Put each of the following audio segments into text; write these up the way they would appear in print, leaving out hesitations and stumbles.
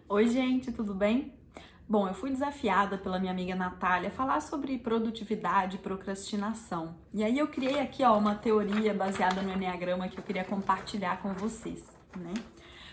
Oi, gente, tudo bem? Bom, eu fui desafiada pela minha amiga Natália a falar sobre produtividade e procrastinação. E aí eu criei aqui, uma teoria baseada no Enneagrama que eu queria compartilhar com vocês, né?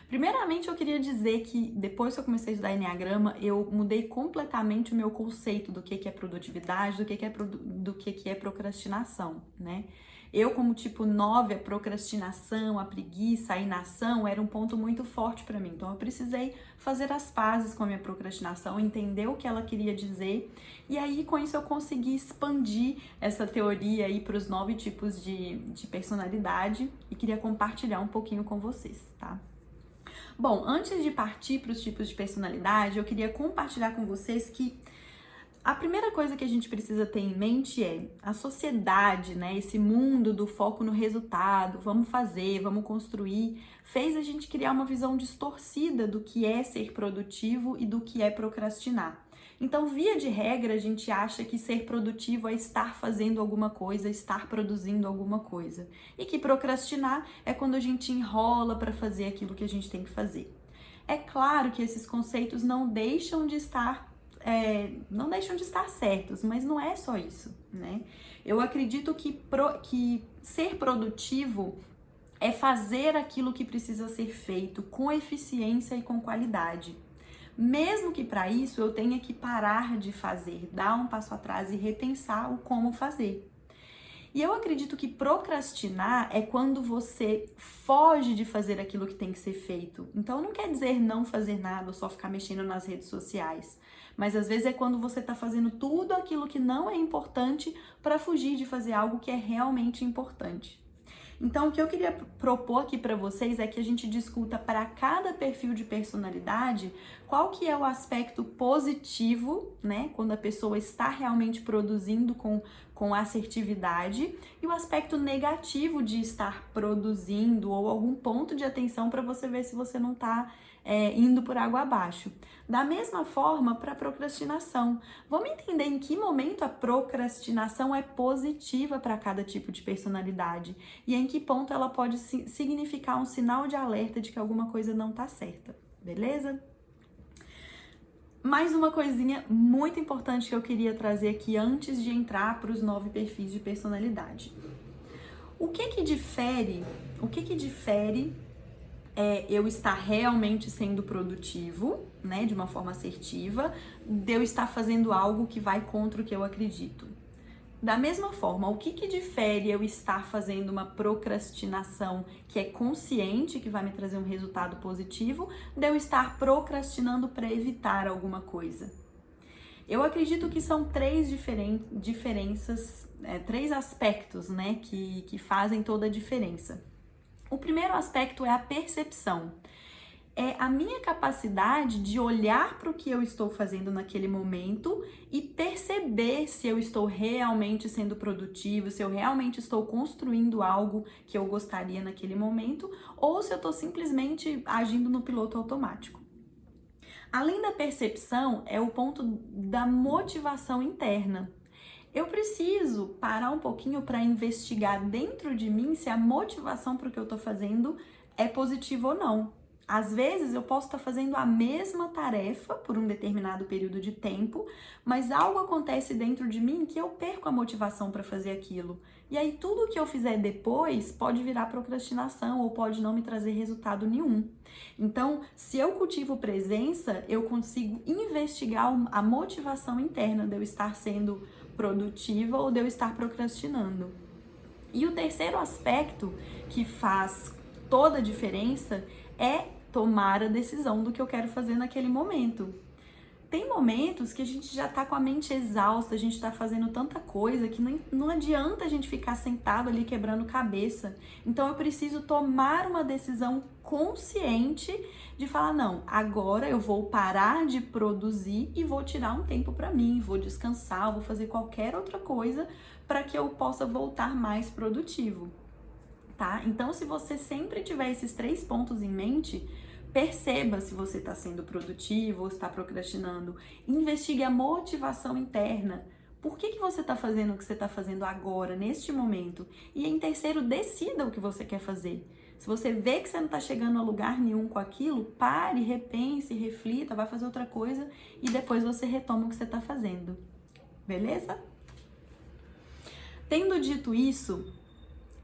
Primeiramente, eu queria dizer que depois que eu comecei a estudar Enneagrama, eu mudei completamente o meu conceito do que é produtividade, do que é procrastinação, né? Eu, como tipo 9, a procrastinação, a preguiça, a inação era um ponto muito forte para mim. Então, eu precisei fazer as pazes com a minha procrastinação, entender o que ela queria dizer, e aí com isso eu consegui expandir essa teoria aí para os 9 tipos de personalidade e queria compartilhar um pouquinho com vocês, tá? Bom, antes de partir para os tipos de personalidade, eu queria compartilhar com vocês que a primeira coisa que a gente precisa ter em mente é a sociedade, né? Esse mundo do foco no resultado, vamos fazer, vamos construir, fez a gente criar uma visão distorcida do que é ser produtivo e do que é procrastinar. Então, via de regra, a gente acha que ser produtivo é estar fazendo alguma coisa, estar produzindo alguma coisa. E que procrastinar é quando a gente enrola para fazer aquilo que a gente tem que fazer. É claro que esses conceitos não deixam de estar certos, mas não é só isso, né? Eu acredito que ser produtivo é fazer aquilo que precisa ser feito com eficiência e com qualidade. Mesmo que para isso eu tenha que parar de fazer, dar um passo atrás e repensar o como fazer. E eu acredito que procrastinar é quando você foge de fazer aquilo que tem que ser feito. Então não quer dizer não fazer nada ou só ficar mexendo nas redes sociais. Mas às vezes é quando você está fazendo tudo aquilo que não é importante para fugir de fazer algo que é realmente importante. Então, o que eu queria propor aqui para vocês é que a gente discuta para cada perfil de personalidade qual que é o aspecto positivo, né? Quando a pessoa está realmente produzindo com assertividade, e o aspecto negativo de estar produzindo ou algum ponto de atenção para você ver se você não está indo por água abaixo. Da mesma forma, para a procrastinação. Vamos entender em que momento a procrastinação é positiva para cada tipo de personalidade e em que ponto ela pode significar um sinal de alerta de que alguma coisa não está certa, beleza? Mais uma coisinha muito importante que eu queria trazer aqui antes de entrar para os 9 perfis de personalidade. O que difere eu estar realmente sendo produtivo, né, de uma forma assertiva, de eu estar fazendo algo que vai contra o que eu acredito? Da mesma forma, o que difere eu estar fazendo uma procrastinação que é consciente, que vai me trazer um resultado positivo, de eu estar procrastinando para evitar alguma coisa? Eu acredito que são 3 diferenças, 3 aspectos, né, que fazem toda a diferença. O primeiro aspecto é a percepção. É a minha capacidade de olhar para o que eu estou fazendo naquele momento e perceber se eu estou realmente sendo produtivo, se eu realmente estou construindo algo que eu gostaria naquele momento, ou se eu estou simplesmente agindo no piloto automático. Além da percepção, é o ponto da motivação interna. Eu preciso parar um pouquinho para investigar dentro de mim se a motivação para o que eu estou fazendo é positiva ou não. Às vezes eu posso estar fazendo a mesma tarefa por um determinado período de tempo, mas algo acontece dentro de mim que eu perco a motivação para fazer aquilo. E aí tudo que eu fizer depois pode virar procrastinação ou pode não me trazer resultado nenhum. Então, se eu cultivo presença, eu consigo investigar a motivação interna de eu estar sendo produtiva ou de eu estar procrastinando. E o terceiro aspecto que faz toda a diferença é tomar a decisão do que eu quero fazer naquele momento. Tem momentos que a gente já tá com a mente exausta, a gente tá fazendo tanta coisa que não adianta a gente ficar sentado ali quebrando cabeça. Então eu preciso tomar uma decisão consciente de falar, não, agora eu vou parar de produzir e vou tirar um tempo para mim, vou descansar, vou fazer qualquer outra coisa para que eu possa voltar mais produtivo, tá? Então, se você sempre tiver esses 3 pontos em mente, perceba se você está sendo produtivo ou está procrastinando. Investigue a motivação interna. Por que você está fazendo o que você está fazendo agora, neste momento? E em terceiro, decida o que você quer fazer. Se você vê que você não está chegando a lugar nenhum com aquilo, pare, repense, reflita, vai fazer outra coisa e depois você retoma o que você está fazendo. Beleza? Tendo dito isso,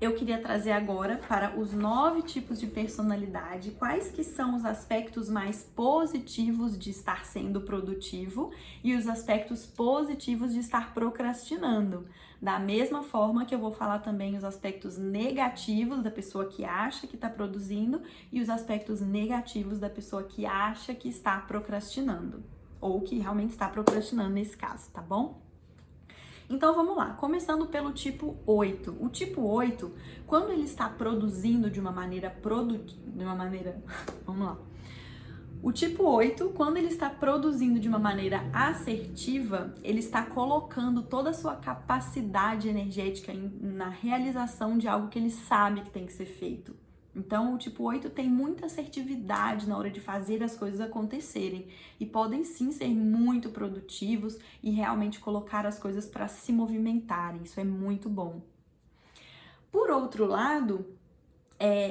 eu queria trazer agora para os 9 tipos de personalidade, quais que são os aspectos mais positivos de estar sendo produtivo e os aspectos positivos de estar procrastinando. Da mesma forma que eu vou falar também os aspectos negativos da pessoa que acha que está produzindo e os aspectos negativos da pessoa que acha que está procrastinando, ou que realmente está procrastinando nesse caso, tá bom? Então vamos lá, começando pelo tipo 8. O tipo 8, quando ele está produzindo de uma maneira vamos lá. O tipo 8, quando ele está produzindo de uma maneira assertiva, ele está colocando toda a sua capacidade energética na realização de algo que ele sabe que tem que ser feito. Então, o tipo 8 tem muita assertividade na hora de fazer as coisas acontecerem e podem sim ser muito produtivos e realmente colocar as coisas para se movimentarem. Isso é muito bom. Por outro lado,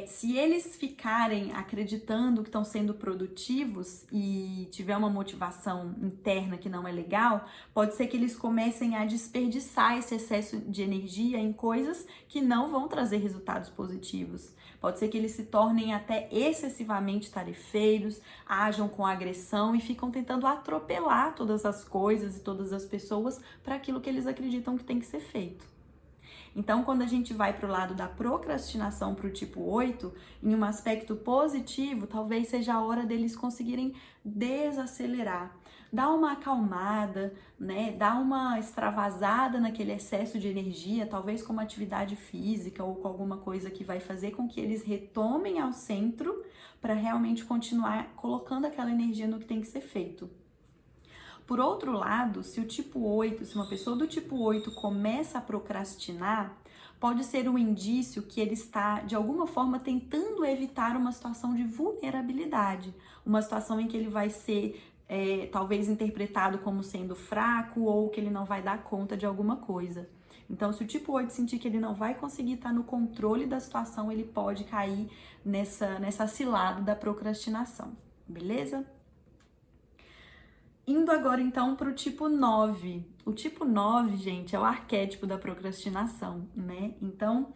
se eles ficarem acreditando que estão sendo produtivos e tiver uma motivação interna que não é legal, pode ser que eles comecem a desperdiçar esse excesso de energia em coisas que não vão trazer resultados positivos. Pode ser que eles se tornem até excessivamente tarefeiros, ajam com agressão e ficam tentando atropelar todas as coisas e todas as pessoas para aquilo que eles acreditam que tem que ser feito. Então, quando a gente vai para o lado da procrastinação para o tipo 8, em um aspecto positivo, talvez seja a hora deles conseguirem desacelerar, dar uma acalmada, né? Dar uma extravasada naquele excesso de energia, talvez com uma atividade física ou com alguma coisa que vai fazer com que eles retomem ao centro para realmente continuar colocando aquela energia no que tem que ser feito. Por outro lado, se uma pessoa do tipo 8 começa a procrastinar, pode ser um indício que ele está, de alguma forma, tentando evitar uma situação de vulnerabilidade, uma situação em que ele vai ser, talvez, interpretado como sendo fraco ou que ele não vai dar conta de alguma coisa. Então, se o tipo 8 sentir que ele não vai conseguir estar no controle da situação, ele pode cair nessa cilada da procrastinação, beleza? Indo agora, então, para o tipo 9. O tipo 9, gente, é o arquétipo da procrastinação, né? Então,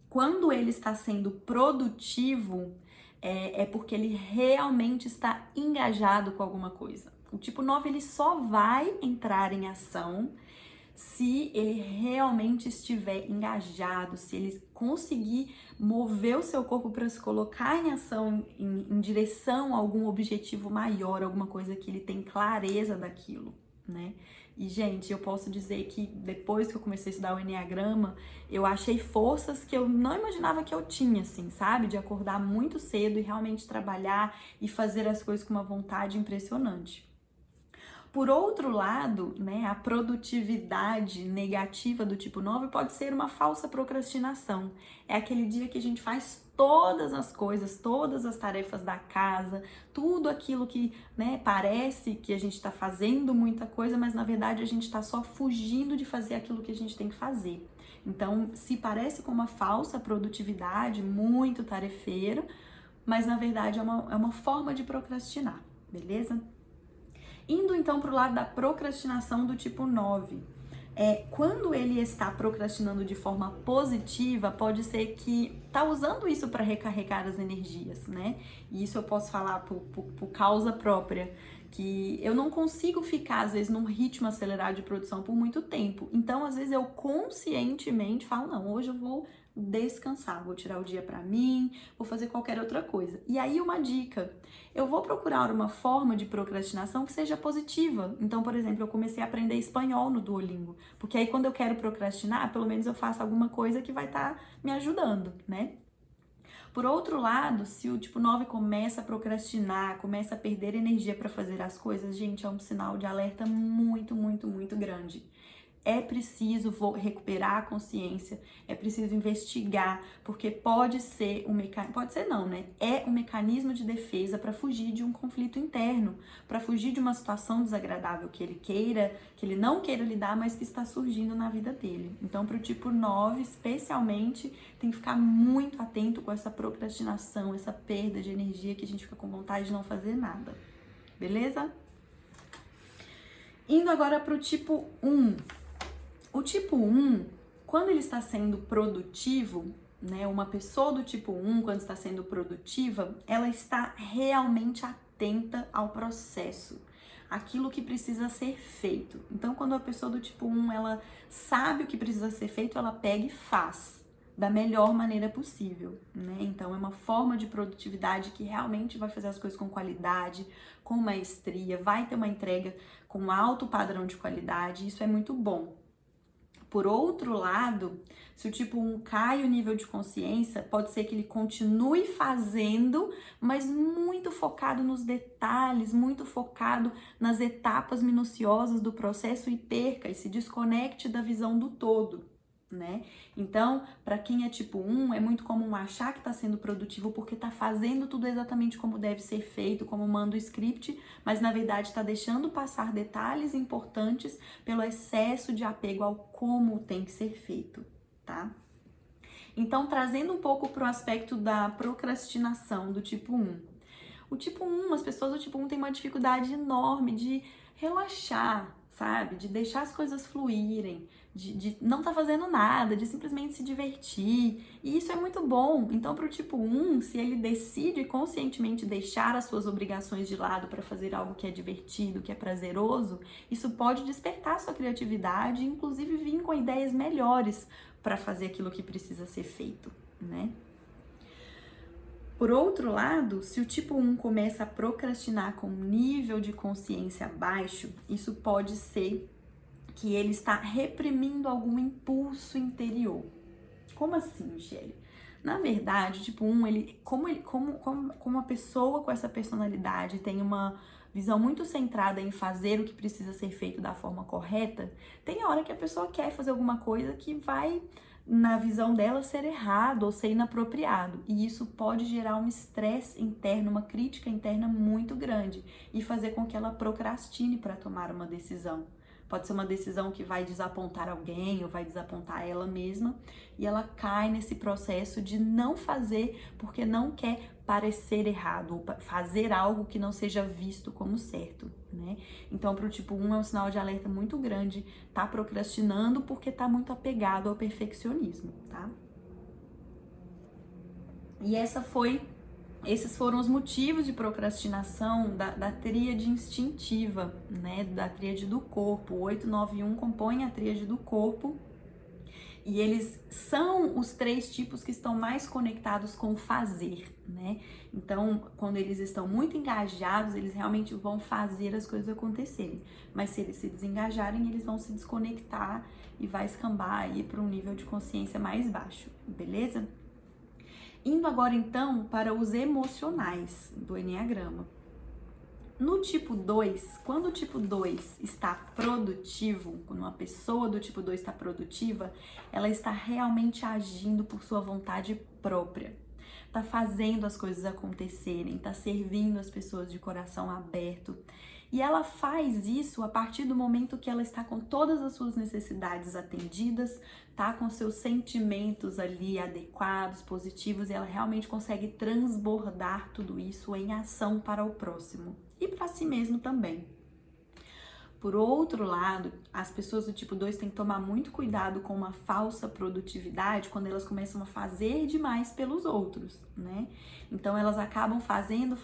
quando ele está sendo produtivo, é porque ele realmente está engajado com alguma coisa. O tipo 9, ele só vai entrar em ação se ele realmente estiver engajado, se ele conseguir mover o seu corpo para se colocar em ação, em direção a algum objetivo maior, alguma coisa que ele tem clareza daquilo, né? E, gente, eu posso dizer que depois que eu comecei a estudar o Enneagrama, eu achei forças que eu não imaginava que eu tinha, assim, sabe? De acordar muito cedo e realmente trabalhar e fazer as coisas com uma vontade impressionante. Por outro lado, né, a produtividade negativa do tipo 9 pode ser uma falsa procrastinação. É aquele dia que a gente faz todas as coisas, todas as tarefas da casa, tudo aquilo que, né, parece que a gente está fazendo muita coisa, mas na verdade a gente está só fugindo de fazer aquilo que a gente tem que fazer. Então, se parece com uma falsa produtividade, muito tarefeiro, mas na verdade é uma forma de procrastinar, beleza? Indo então para o lado da procrastinação do tipo 9. Quando ele está procrastinando de forma positiva, pode ser que tá usando isso para recarregar as energias, né? E isso eu posso falar por causa própria, que eu não consigo ficar, às vezes, num ritmo acelerado de produção por muito tempo. Então, às vezes, eu conscientemente falo, não, hoje eu vou descansar, vou tirar o dia para mim, vou fazer qualquer outra coisa. E aí, uma dica, eu vou procurar uma forma de procrastinação que seja positiva. Então, por exemplo, eu comecei a aprender espanhol no Duolingo, porque aí quando eu quero procrastinar, pelo menos eu faço alguma coisa que vai estar me ajudando, né? Por outro lado, se o tipo 9 começa a procrastinar, começa a perder energia para fazer as coisas, gente, é um sinal de alerta muito, muito, muito grande. é preciso recuperar a consciência, é preciso investigar, porque pode ser um mecanismo, pode ser não, né? É um mecanismo de defesa para fugir de um conflito interno, para fugir de uma situação desagradável que ele não queira lidar, mas que está surgindo na vida dele. Então, para o tipo 9, especialmente, tem que ficar muito atento com essa procrastinação, essa perda de energia que a gente fica com vontade de não fazer nada. Beleza? Indo agora para o tipo 1. O tipo 1, quando ele está sendo produtivo, né, uma pessoa do tipo 1, quando está sendo produtiva, ela está realmente atenta ao processo, aquilo que precisa ser feito. Então, quando a pessoa do tipo 1, ela sabe o que precisa ser feito, ela pega e faz da melhor maneira possível, né? Então, é uma forma de produtividade que realmente vai fazer as coisas com qualidade, com maestria, vai ter uma entrega com alto padrão de qualidade, isso é muito bom. Por outro lado, se o tipo 1 cai o nível de consciência, pode ser que ele continue fazendo, mas muito focado nos detalhes, muito focado nas etapas minuciosas do processo e perca e se desconecte da visão do todo, né? Então, para quem é tipo 1, é muito comum achar que está sendo produtivo porque está fazendo tudo exatamente como deve ser feito, como manda o script, mas na verdade está deixando passar detalhes importantes pelo excesso de apego ao como tem que ser feito, tá? Então, trazendo um pouco para o aspecto da procrastinação do tipo 1. O tipo 1, as pessoas do tipo 1 têm uma dificuldade enorme de relaxar, sabe? De deixar as coisas fluírem, de não estar fazendo nada, de simplesmente se divertir. E isso é muito bom. Então, para o tipo 1, se ele decide conscientemente deixar as suas obrigações de lado para fazer algo que é divertido, que é prazeroso, isso pode despertar sua criatividade e, inclusive, vir com ideias melhores para fazer aquilo que precisa ser feito, né? Por outro lado, se o tipo 1 começa a procrastinar com um nível de consciência baixo, isso pode ser que ele está reprimindo algum impulso interior. Como assim, Michele? Na verdade, o tipo 1, como uma pessoa com essa personalidade tem uma visão muito centrada em fazer o que precisa ser feito da forma correta, tem hora que a pessoa quer fazer alguma coisa que vai, na visão dela, ser errado ou ser inapropriado. E isso pode gerar um estresse interno, uma crítica interna muito grande e fazer com que ela procrastine para tomar uma decisão. Pode ser uma decisão que vai desapontar alguém ou vai desapontar ela mesma e ela cai nesse processo de não fazer porque não quer parecer errado ou fazer algo que não seja visto como certo, né? Então, para o tipo 1 é um sinal de alerta muito grande, tá procrastinando porque tá muito apegado ao perfeccionismo, tá? E esses foram os motivos de procrastinação da tríade instintiva, né? Da tríade do corpo. O 891 compõe a tríade do corpo e eles são os 3 tipos que estão mais conectados com o fazer, né? Então, quando eles estão muito engajados, eles realmente vão fazer as coisas acontecerem. Mas se eles se desengajarem, eles vão se desconectar e vai escambar aí para um nível de consciência mais baixo, beleza? Indo agora, então, para os emocionais do Enneagrama. No tipo 2, quando o tipo 2 está produtivo, quando uma pessoa do tipo 2 está produtiva, ela está realmente agindo por sua vontade própria. Está fazendo as coisas acontecerem, está servindo as pessoas de coração aberto. E ela faz isso a partir do momento que ela está com todas as suas necessidades atendidas, tá com seus sentimentos ali adequados, positivos, e ela realmente consegue transbordar tudo isso em ação para o próximo e para si mesmo também. Por outro lado, as pessoas do tipo 2 têm que tomar muito cuidado com uma falsa produtividade quando elas começam a fazer demais pelos outros, né? Então elas acabam fazendo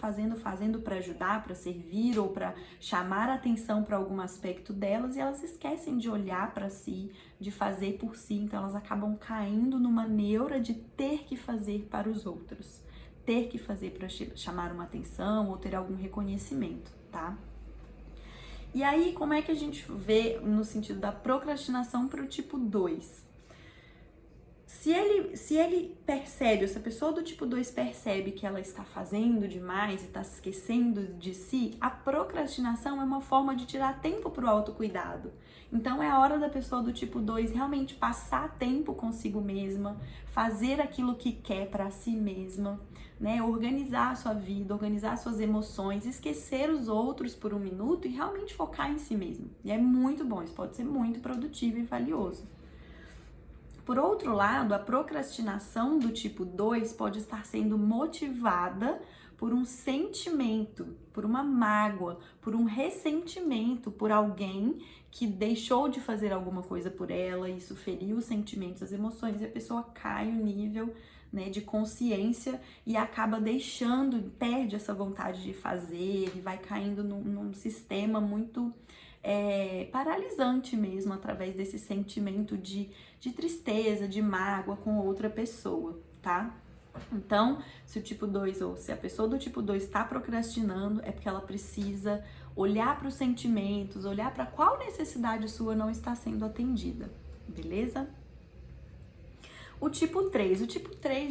para ajudar, para servir ou para chamar a atenção para algum aspecto delas e elas esquecem de olhar para si, de fazer por si, então elas acabam caindo numa neura de ter que fazer para os outros, ter que fazer para chamar uma atenção ou ter algum reconhecimento, tá? E aí, como é que a gente vê no sentido da procrastinação para o tipo 2? Se ele percebe, ou se a pessoa do tipo 2 percebe que ela está fazendo demais e está se esquecendo de si, a procrastinação é uma forma de tirar tempo para o autocuidado. Então é a hora da pessoa do tipo 2 realmente passar tempo consigo mesma, fazer aquilo que quer para si mesma, né? Organizar a sua vida, organizar suas emoções, esquecer os outros por um minuto e realmente focar em si mesmo. E é muito bom, isso pode ser muito produtivo e valioso. Por outro lado, a procrastinação do tipo 2 pode estar sendo motivada por um sentimento, por uma mágoa, por um ressentimento por alguém que deixou de fazer alguma coisa por ela, isso feriu os sentimentos, as emoções, e a pessoa cai o nível, né, de consciência e acaba deixando, perde essa vontade de fazer e vai caindo num sistema muito paralisante mesmo, através desse sentimento de tristeza, de mágoa com outra pessoa, tá? Então, se o tipo 2 ou se a pessoa do tipo 2 está procrastinando, é porque ela precisa olhar para os sentimentos, olhar para qual necessidade sua não está sendo atendida, beleza? O tipo 3,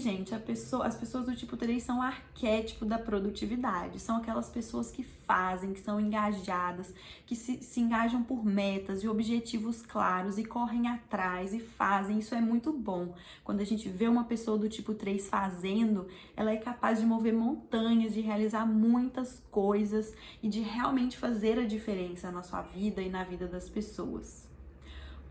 gente, as pessoas do tipo 3 são o arquétipo da produtividade, são aquelas pessoas que fazem, que são engajadas, que se engajam por metas e objetivos claros e correm atrás e fazem, isso é muito bom. Quando a gente vê uma pessoa do tipo 3 fazendo, ela é capaz de mover montanhas, de realizar muitas coisas e de realmente fazer a diferença na sua vida e na vida das pessoas.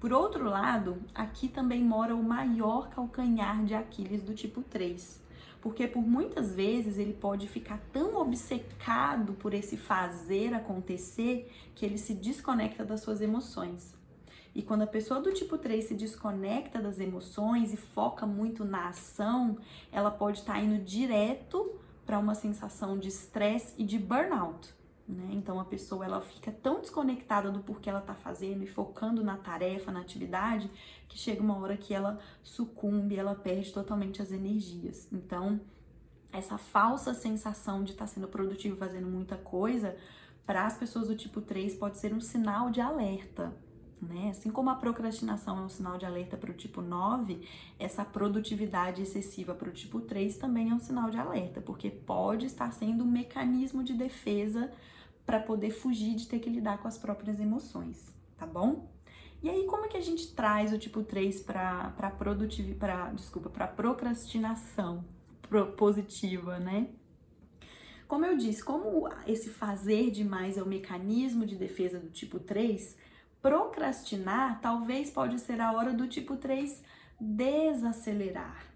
Por outro lado, aqui também mora o maior calcanhar de Aquiles do tipo 3, porque por muitas vezes ele pode ficar tão obcecado por esse fazer acontecer que ele se desconecta das suas emoções. E quando a pessoa do tipo 3 se desconecta das emoções e foca muito na ação, ela pode estar indo direto para uma sensação de estresse e de burnout. Né? Então a pessoa ela fica tão desconectada do porquê ela tá fazendo e focando na tarefa, na atividade, que chega uma hora que ela sucumbe, ela perde totalmente as energias. Então essa falsa sensação de estar sendo produtivo, fazendo muita coisa, para as pessoas do tipo 3 pode ser um sinal de alerta. Né? Assim como a procrastinação é um sinal de alerta para o tipo 9, essa produtividade excessiva para o tipo 3 também é um sinal de alerta, porque pode estar sendo um mecanismo de defesa para poder fugir de ter que lidar com as próprias emoções, tá bom? E aí, como é que a gente traz o tipo 3 para procrastinação positiva, né? Como eu disse, como esse fazer demais é o mecanismo de defesa do tipo 3, procrastinar talvez pode ser a hora do tipo 3 desacelerar,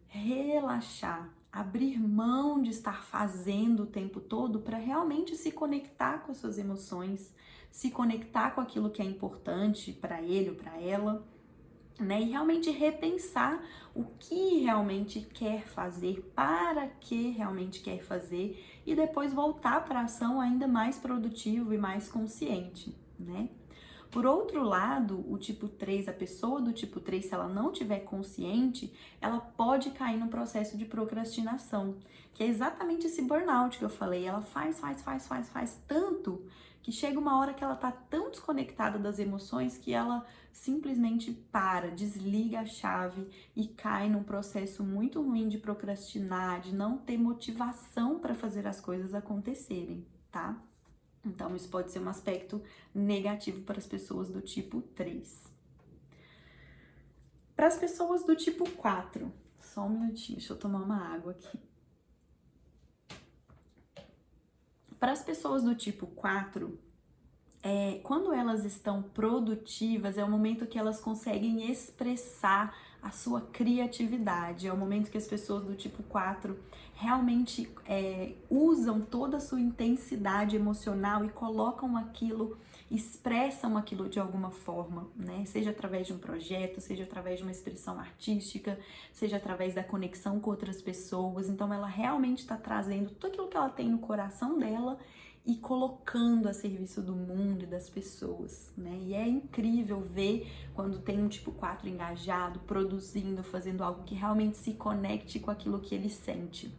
relaxar, abrir mão de estar fazendo o tempo todo para realmente se conectar com as suas emoções, se conectar com aquilo que é importante para ele ou para ela, né? E realmente repensar o que realmente quer fazer, para que realmente quer fazer e depois voltar para a ação ainda mais produtivo e mais consciente, né? Por outro lado, o tipo 3, a pessoa do tipo 3, se ela não tiver consciente, ela pode cair no processo de procrastinação, que é exatamente esse burnout que eu falei. Ela faz tanto que chega uma hora que ela tá tão desconectada das emoções que ela simplesmente para, desliga a chave e cai num processo muito ruim de procrastinar, de não ter motivação para fazer as coisas acontecerem, tá? Então, isso pode ser um aspecto negativo para as pessoas do tipo 3. Para as pessoas do tipo 4, só um minutinho, deixa eu tomar uma água aqui. Para as pessoas do tipo 4, quando elas estão produtivas, é o momento que elas conseguem expressar a sua criatividade, é o momento que as pessoas do tipo 4 realmente usam toda a sua intensidade emocional e colocam aquilo, expressam aquilo de alguma forma, né? Seja através de um projeto, seja através de uma expressão artística, seja através da conexão com outras pessoas. Então ela realmente está trazendo tudo aquilo que ela tem no coração dela e colocando a serviço do mundo e das pessoas, né? E é incrível ver quando tem um tipo 4 engajado, produzindo, fazendo algo que realmente se conecte com aquilo que ele sente.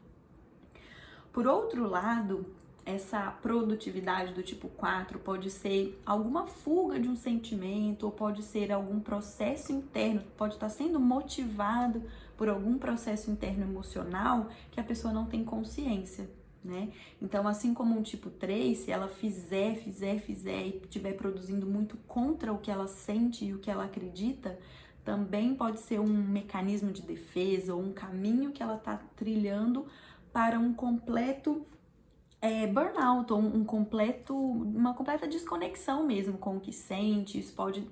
Por outro lado, essa produtividade do tipo 4 pode ser alguma fuga de um sentimento, ou pode ser algum processo interno, pode estar sendo motivado por algum processo interno emocional que a pessoa não tem consciência, né? Então, assim como um tipo 3, se ela fizer e estiver produzindo muito contra o que ela sente e o que ela acredita, também pode ser um mecanismo de defesa ou um caminho que ela está trilhando para um completo burnout, ou uma completa desconexão mesmo com o que sente. Isso pode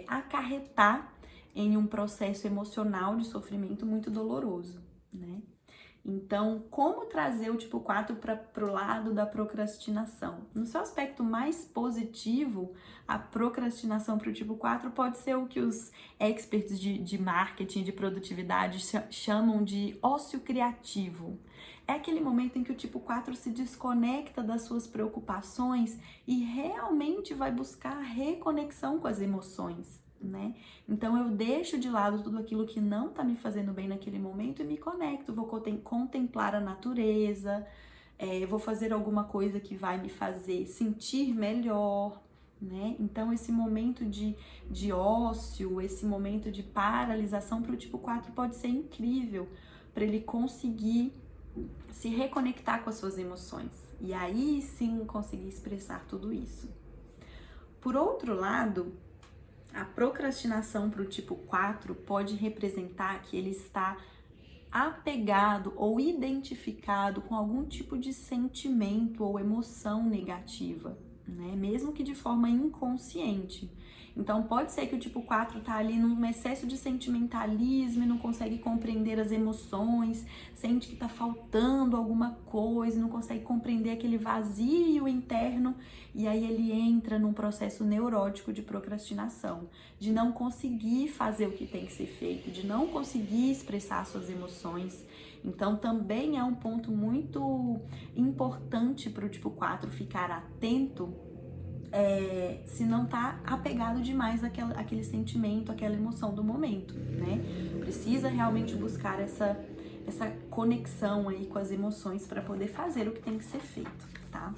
acarretar em um processo emocional de sofrimento muito doloroso, né? Então, como trazer o tipo 4 para o lado da procrastinação? No seu aspecto mais positivo, a procrastinação para o tipo 4 pode ser o que os experts de marketing, de produtividade chamam de ócio criativo. É aquele momento em que o tipo 4 se desconecta das suas preocupações e realmente vai buscar a reconexão com as emoções, né? Então eu deixo de lado tudo aquilo que não tá me fazendo bem naquele momento e me conecto, vou contemplar a natureza, vou fazer alguma coisa que vai me fazer sentir melhor, né? Então esse momento de ócio, esse momento de paralisação para o tipo 4 pode ser incrível para ele conseguir se reconectar com as suas emoções e aí sim conseguir expressar tudo isso. Por outro lado, a procrastinação para o tipo 4 pode representar que ele está apegado ou identificado com algum tipo de sentimento ou emoção negativa, né? Mesmo que de forma inconsciente. Então pode ser que o tipo 4 tá ali num excesso de sentimentalismo e não consegue compreender as emoções, sente que tá faltando alguma coisa, não consegue compreender aquele vazio interno, e aí ele entra num processo neurótico de procrastinação, de não conseguir fazer o que tem que ser feito, de não conseguir expressar suas emoções. Então também é um ponto muito importante para o tipo 4 ficar atento, se não tá apegado demais àquele sentimento, àquela emoção do momento, né? Precisa realmente buscar essa conexão aí com as emoções para poder fazer o que tem que ser feito, tá?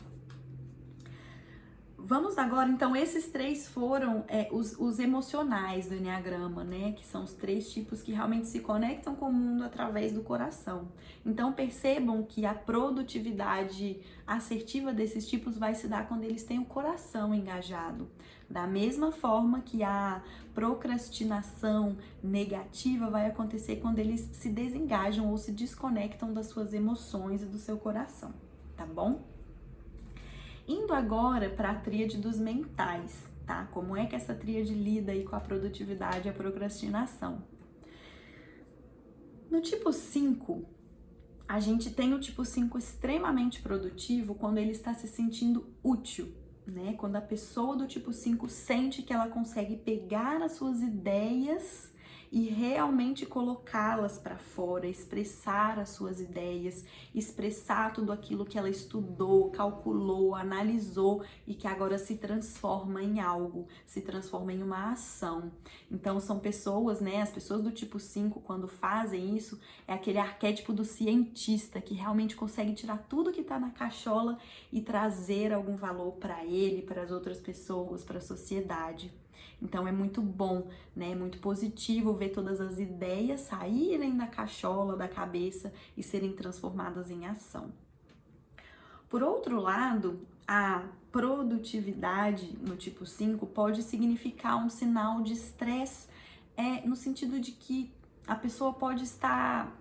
Vamos agora, então, esses 3 foram os emocionais do Enneagrama, né? Que são os 3 tipos que realmente se conectam com o mundo através do coração. Então, percebam que a produtividade assertiva desses tipos vai se dar quando eles têm o coração engajado. Da mesma forma que a procrastinação negativa vai acontecer quando eles se desengajam ou se desconectam das suas emoções e do seu coração, tá bom? Indo agora para a tríade dos mentais, tá? Como é que essa tríade lida aí com a produtividade e a procrastinação? No tipo 5, a gente tem o tipo 5 extremamente produtivo quando ele está se sentindo útil, né? Quando a pessoa do tipo 5 sente que ela consegue pegar as suas ideias e realmente colocá-las para fora, expressar as suas ideias, expressar tudo aquilo que ela estudou, calculou, analisou e que agora se transforma em algo, se transforma em uma ação. Então são pessoas, né, as pessoas do tipo 5, quando fazem isso, é aquele arquétipo do cientista que realmente consegue tirar tudo que está na cachola e trazer algum valor para ele, para as outras pessoas, para a sociedade. Então é muito bom, né? É muito positivo ver todas as ideias saírem da cachola, da cabeça e serem transformadas em ação. Por outro lado, a produtividade no tipo 5 pode significar um sinal de estresse, no sentido de que a pessoa pode estar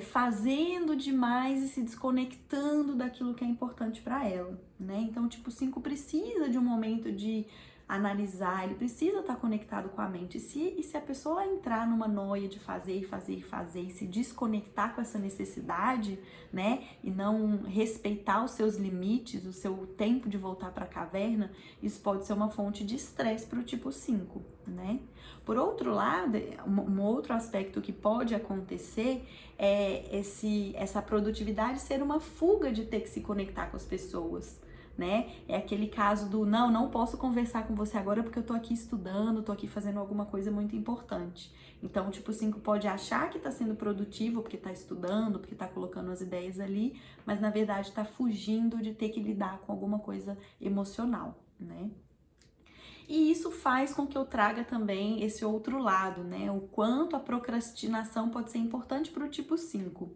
fazendo demais e se desconectando daquilo que é importante para ela, né? Então o tipo 5 precisa de um momento de analisar, ele precisa estar conectado com a mente. E se a pessoa entrar numa noia de fazer e se desconectar com essa necessidade, né, e não respeitar os seus limites, o seu tempo de voltar para a caverna, isso pode ser uma fonte de estresse para o tipo 5, né? Por outro lado, um outro aspecto que pode acontecer é essa produtividade ser uma fuga de ter que se conectar com as pessoas, né? É aquele caso do não posso conversar com você agora porque eu tô aqui estudando, tô aqui fazendo alguma coisa muito importante. Então, o tipo 5 pode achar que tá sendo produtivo porque tá estudando, porque tá colocando as ideias ali, mas na verdade tá fugindo de ter que lidar com alguma coisa emocional, né? E isso faz com que eu traga também esse outro lado, né? O quanto a procrastinação pode ser importante para o tipo 5.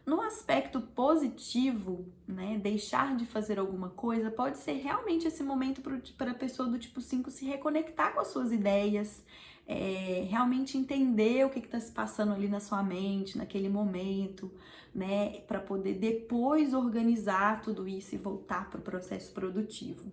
No aspecto positivo, né, deixar de fazer alguma coisa pode ser realmente esse momento para a pessoa do tipo 5 se reconectar com as suas ideias, realmente entender o que está se passando ali na sua mente, naquele momento, né, para poder depois organizar tudo isso e voltar para o processo produtivo.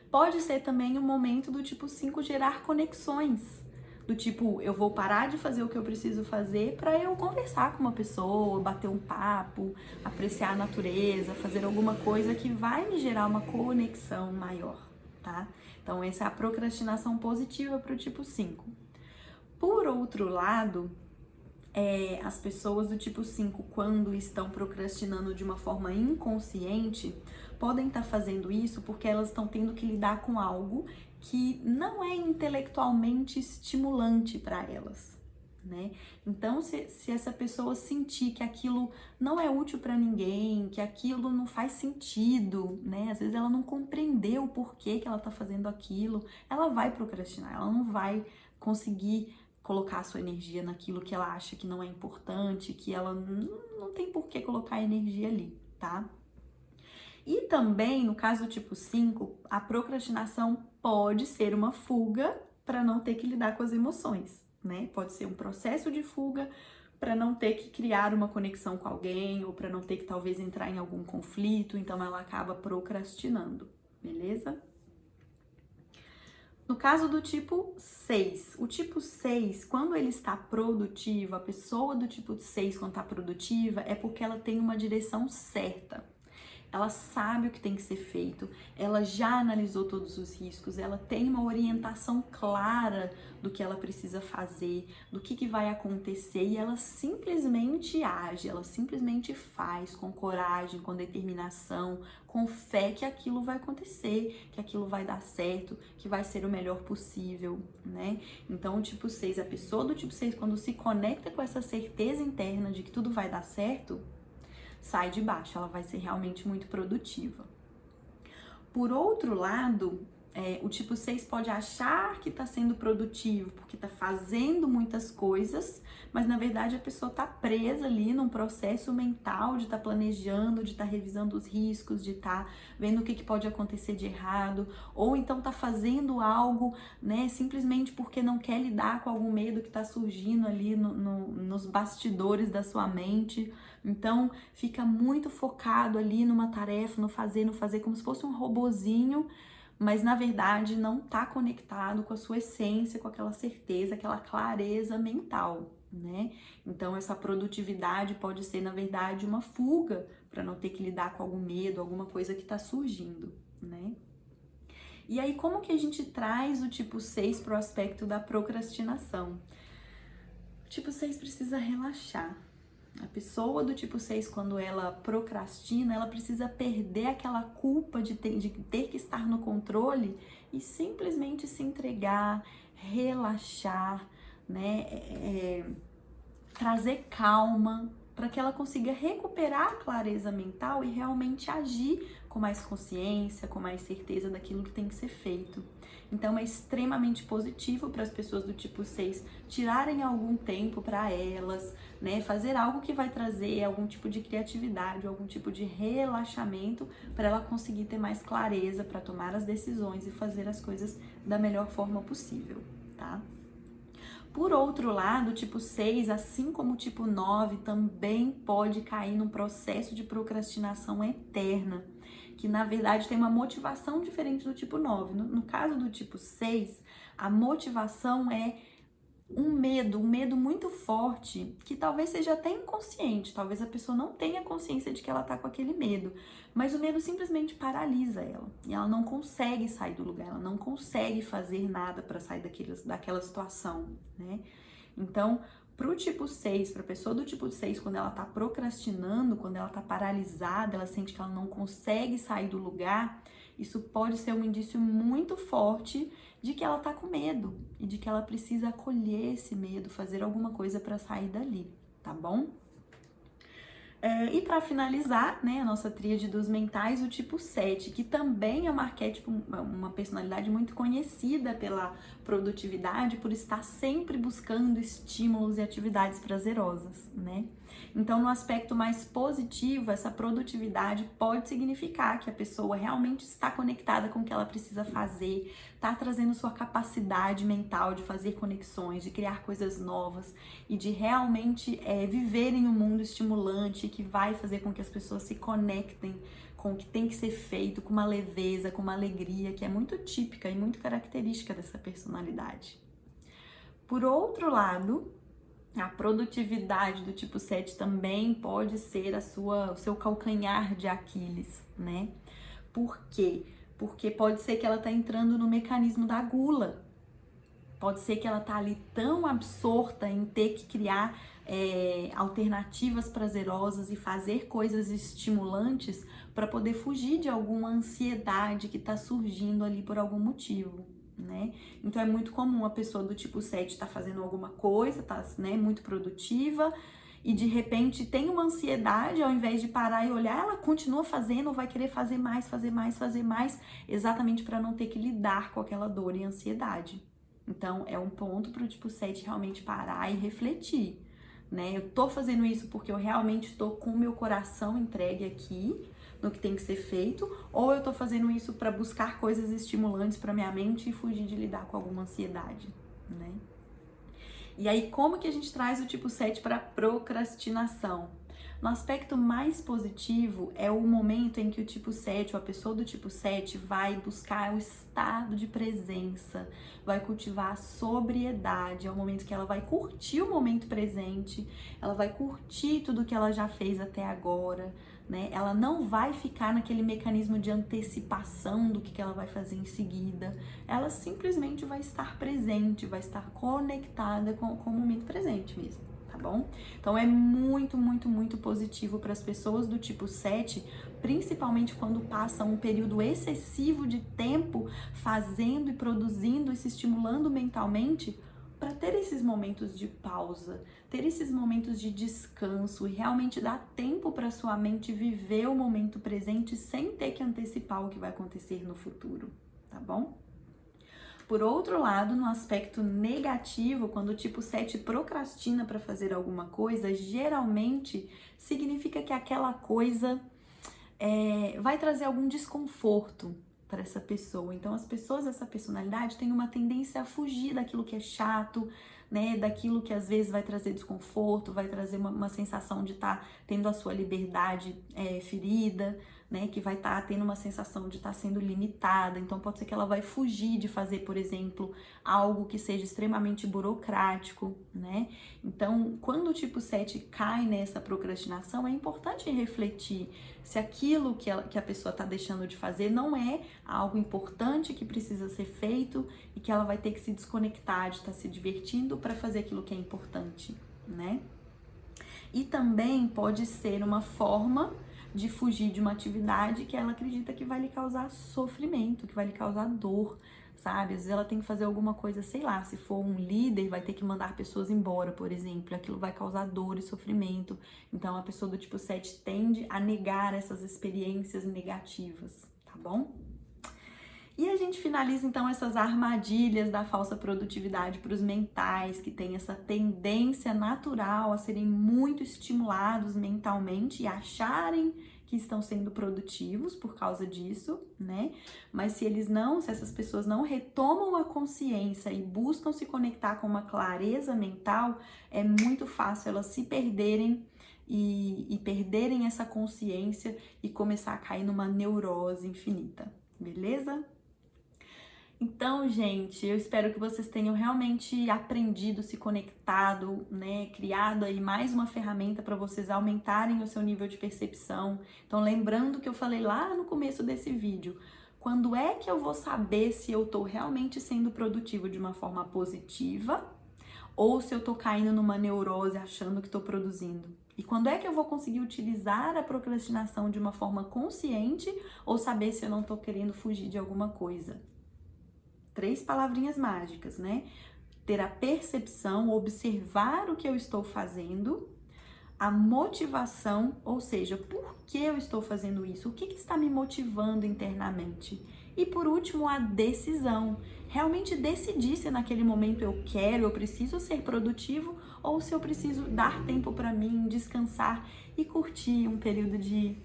Pode ser também o momento do tipo 5 gerar conexões. Do tipo, eu vou parar de fazer o que eu preciso fazer para eu conversar com uma pessoa, bater um papo, apreciar a natureza, fazer alguma coisa que vai me gerar uma conexão maior, tá? Então, essa é a procrastinação positiva para o tipo 5. Por outro lado, as pessoas do tipo 5, quando estão procrastinando de uma forma inconsciente, podem estar fazendo isso porque elas estão tendo que lidar com algo que não é intelectualmente estimulante para elas, né? Então, se essa pessoa sentir que aquilo não é útil para ninguém, que aquilo não faz sentido, né? Às vezes ela não compreendeu o porquê que ela tá fazendo aquilo, ela vai procrastinar, ela não vai conseguir colocar a sua energia naquilo que ela acha que não é importante, que ela não tem por que colocar energia ali, tá? E também, no caso do tipo 5, a procrastinação pode ser uma fuga para não ter que lidar com as emoções, né? Pode ser um processo de fuga para não ter que criar uma conexão com alguém ou para não ter que talvez entrar em algum conflito, então ela acaba procrastinando, beleza? No caso do tipo 6, o tipo 6, quando ele está produtivo, a pessoa do tipo 6, quando está produtiva, é porque ela tem uma direção certa. Ela sabe o que tem que ser feito, ela já analisou todos os riscos, ela tem uma orientação clara do que ela precisa fazer, do que vai acontecer e ela simplesmente age, ela simplesmente faz com coragem, com determinação, com fé que aquilo vai acontecer, que aquilo vai dar certo, que vai ser o melhor possível, né? Então, o tipo 6, a pessoa do tipo 6, quando se conecta com essa certeza interna de que tudo vai dar certo, sai de baixo, ela vai ser realmente muito produtiva. Por outro lado, o tipo 6 pode achar que está sendo produtivo porque está fazendo muitas coisas, mas na verdade a pessoa está presa ali num processo mental de estar planejando, de estar revisando os riscos, de estar vendo o que pode acontecer de errado, ou então está fazendo algo, né, simplesmente porque não quer lidar com algum medo que está surgindo ali nos bastidores da sua mente. Então fica muito focado ali numa tarefa, no fazer, como se fosse um robozinho, mas na verdade não está conectado com a sua essência, com aquela certeza, aquela clareza mental, né? Então essa produtividade pode ser, na verdade, uma fuga para não ter que lidar com algum medo, alguma coisa que está surgindo, né? E aí, como que a gente traz o tipo 6 para o aspecto da procrastinação? O tipo 6 precisa relaxar. A pessoa do tipo 6, quando ela procrastina, ela precisa perder aquela culpa de ter que estar no controle e simplesmente se entregar, relaxar, né? Trazer calma para que ela consiga recuperar a clareza mental e realmente agir com mais consciência, com mais certeza daquilo que tem que ser feito. Então é extremamente positivo para as pessoas do tipo 6 tirarem algum tempo para elas, né? Fazer algo que vai trazer algum tipo de criatividade, algum tipo de relaxamento para ela conseguir ter mais clareza para tomar as decisões e fazer as coisas da melhor forma possível, tá? Por outro lado, o tipo 6, assim como o tipo 9, também pode cair num processo de procrastinação eterna, que na verdade tem uma motivação diferente do tipo 9. No caso do tipo 6, a motivação é um medo muito forte, que talvez seja até inconsciente, talvez a pessoa não tenha consciência de que ela tá com aquele medo, mas o medo simplesmente paralisa ela, e ela não consegue sair do lugar, ela não consegue fazer nada para sair daquela situação, né? Então, Pro tipo 6, pra pessoa do tipo 6, quando ela tá procrastinando, quando ela tá paralisada, ela sente que ela não consegue sair do lugar, isso pode ser um indício muito forte de que ela tá com medo e de que ela precisa acolher esse medo, fazer alguma coisa para sair dali, tá bom? E para finalizar, né, a nossa tríade dos mentais, o tipo 7, que também é um arquétipo, uma personalidade muito conhecida pela produtividade, por estar sempre buscando estímulos e atividades prazerosas, né? Então, no aspecto mais positivo, essa produtividade pode significar que a pessoa realmente está conectada com o que ela precisa fazer, está trazendo sua capacidade mental de fazer conexões, de criar coisas novas e de realmente viver em um mundo estimulante que vai fazer com que as pessoas se conectem com o que tem que ser feito, com uma leveza, com uma alegria que é muito típica e muito característica dessa personalidade. Por outro lado, a produtividade do tipo 7 também pode ser o seu calcanhar de Aquiles, né? Por quê? Porque pode ser que ela tá entrando no mecanismo da gula. Pode ser que ela tá ali tão absorta em ter que criar alternativas prazerosas e fazer coisas estimulantes para poder fugir de alguma ansiedade que tá surgindo ali por algum motivo, né? Então é muito comum a pessoa do tipo 7 estar fazendo alguma coisa, tá, né, muito produtiva, e de repente tem uma ansiedade, ao invés de parar e olhar, ela continua fazendo ou vai querer fazer mais, exatamente para não ter que lidar com aquela dor e ansiedade. Então é um ponto para o tipo 7 realmente parar e refletir, né? Eu tô fazendo isso porque eu realmente tô com o meu coração entregue aqui no que tem que ser feito, ou eu tô fazendo isso para buscar coisas estimulantes para minha mente e fugir de lidar com alguma ansiedade, né? E aí, como que a gente traz o tipo 7 para procrastinação? No aspecto mais positivo, é o momento em que o tipo 7, ou a pessoa do tipo 7, vai buscar o estado de presença, vai cultivar a sobriedade, é o momento que ela vai curtir o momento presente, ela vai curtir tudo que ela já fez até agora, né? Ela não vai ficar naquele mecanismo de antecipação do que ela vai fazer em seguida, ela simplesmente vai estar presente, vai estar conectada com o momento presente mesmo. Tá bom? Então é muito, muito, muito positivo para as pessoas do tipo 7, principalmente quando passam um período excessivo de tempo fazendo e produzindo e se estimulando mentalmente, para ter esses momentos de pausa, ter esses momentos de descanso e realmente dar tempo para sua mente viver o momento presente sem ter que antecipar o que vai acontecer no futuro, tá bom? Por outro lado, no aspecto negativo, quando o tipo 7 procrastina para fazer alguma coisa, geralmente significa que aquela coisa vai trazer algum desconforto para essa pessoa. Então, as pessoas dessa personalidade têm uma tendência a fugir daquilo que é chato, né? Daquilo que às vezes vai trazer desconforto, vai trazer uma sensação de estar tendo a sua liberdade ferida, né, que vai estar tendo uma sensação de estar sendo limitada. Então pode ser que ela vai fugir de fazer, por exemplo, algo que seja extremamente burocrático, né? Então, quando o tipo 7 cai nessa procrastinação, é importante refletir se aquilo que a pessoa está deixando de fazer não é algo importante que precisa ser feito e que ela vai ter que se desconectar de estar se divertindo para fazer aquilo que é importante, né? E também pode ser uma forma de fugir de uma atividade que ela acredita que vai lhe causar sofrimento, que vai lhe causar dor, sabe? Às vezes ela tem que fazer alguma coisa, sei lá, se for um líder, vai ter que mandar pessoas embora, por exemplo, aquilo vai causar dor e sofrimento. Então a pessoa do tipo 7 tende a negar essas experiências negativas, tá bom? E a gente finaliza então essas armadilhas da falsa produtividade para os mentais, que têm essa tendência natural a serem muito estimulados mentalmente e acharem que estão sendo produtivos por causa disso, né? Mas se essas pessoas não retomam a consciência e buscam se conectar com uma clareza mental, é muito fácil elas se perderem e perderem essa consciência e começar a cair numa neurose infinita, beleza? Então, gente, eu espero que vocês tenham realmente aprendido, se conectado, né? Criado aí mais uma ferramenta para vocês aumentarem o seu nível de percepção. Então, lembrando que eu falei lá no começo desse vídeo, quando é que eu vou saber se eu tô realmente sendo produtivo de uma forma positiva ou se eu tô caindo numa neurose achando que tô produzindo. E quando é que eu vou conseguir utilizar a procrastinação de uma forma consciente ou saber se eu não tô querendo fugir de alguma coisa? 3 palavrinhas mágicas, né? Ter a percepção, observar o que eu estou fazendo, a motivação, ou seja, por que eu estou fazendo isso? O que está me motivando internamente? E por último, a decisão. Realmente decidir se naquele momento eu quero, eu preciso ser produtivo ou se eu preciso dar tempo para mim, descansar e curtir um período de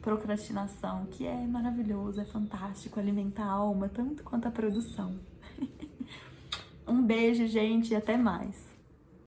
procrastinação, que é maravilhoso, é fantástico, alimenta a alma tanto quanto a produção. Um beijo, gente, e até mais.